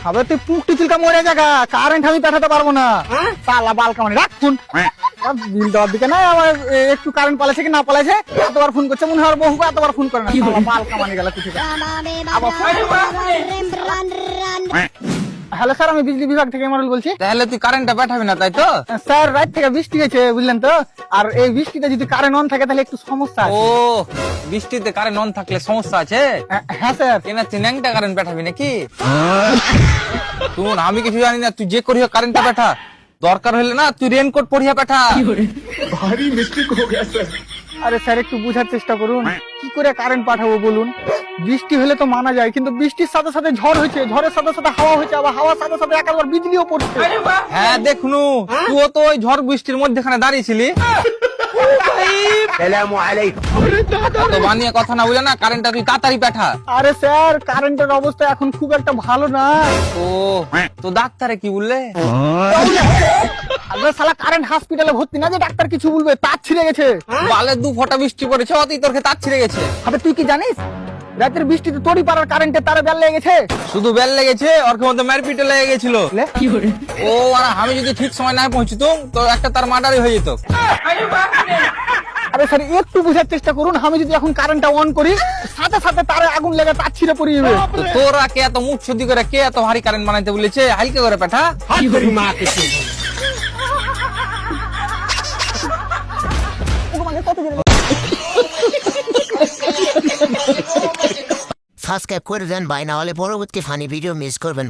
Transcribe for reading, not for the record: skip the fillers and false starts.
আবে তুই পুকটি চিলকা মরে জায়গা কারেন্ট আমি পাঠাতে পারবো না পালা বাল কামানি রাখুন বিল দেওয়ার দিকে না আমার একটু কারেন্ট পালাছে কি না পালাছে এতবার ফোন করছে মনে হয় বহু এতবার ফোন করে না শালা বাল কামানি গেল তুই হ্যালো স্যার আমি বিজলি বিভাগ থেকে ইমরুল বলছি। তাহলে তুই কারেন্টটা পাঠাবি না তাই তো? স্যার রাত থেকে বৃষ্টি হয়েছে বুঝলেন তো, আর এই বৃষ্টিতে যদি কারেন্ট অন থাকে তাহলে একটু সমস্যা ও আছে। বৃষ্টিতে কারেন্ট অন থাকলে সমস্যা আছে। হ্যাঁ স্যার। কেনা তুই ন্যাংটা কারেন্ট পাঠাবি নাকি? শুন আমি কিছু জানি না, তুই যে করিও কারেন্টটা পাঠা, দরকার হলে না তুই রেনকোট পরিয়া পাঠা। भारी मिस्टेक हो गया सर। আরে স্যার একটু বোঝার চেষ্টা করুন, কি করে কারেন্ট পাঠাবো বলুন? বৃষ্টি হলে তো মানা যায়, কিন্তু বৃষ্টির সাথে সাথে ঝড় হয়েছে, ঝড়ের সাথে সাথে হাওয়া হয়েছে, আবার হাওয়ার সাথে সাথে একবার বিজলিও পড়ছে। হ্যাঁ দেখনু, তুইও তো ওই ঝড় বৃষ্টির মধ্যেখানে দাঁড়িয়েছিলি। তো বানিয়ে কথা না বুঝে না, কারেন্টটা তুই তাড়াতাড়ি পাঠা। আরে স্যার কারেন্টের অবস্থা এখন খুব একটা ভালো না। ও তো ডাক্তারে কি বললে? আরে শালা কারেন্ট হসপিটালে ভর্তি না যে ডাক্তার কিছু বলবে, তার ছিঁড়ে গেছে। বালে 2 ফোঁটা বৃষ্টি পড়েছে, অতি তোর তার ছিঁড়ে গেছে। আবে তুই কি জানিস রাতের বৃষ্টিতে তোরই পাড়ার কারেন্টের তারে বেল লেগে গেছে। শুধু বেল লেগেছে, ওর মধ্যে মারপিটে লেগে গেছিল। ও আর আমি যদি ঠিক সময় না পৌঁছতাম তো একটা তার মার্ডারই হয়ে যেত। আরে স্যার একটু বোঝার চেষ্টা করুন, আমি যদি এখন কারেন্টটা অন করি সাথে সাথে তারে আগুন লেগে তার ছিঁড়ে পড়ে যাবে। তো তোরা কে এত মুখ শুদ্ধি করে, কে এত ভারী কারেন্ট বানাইতে বলেছে? হালকা করে পাঠা। সাবস্ক্রাইব করে দেন ভাই, না হলে পরবর্তী ফানি ভিডিও মিস করবেন।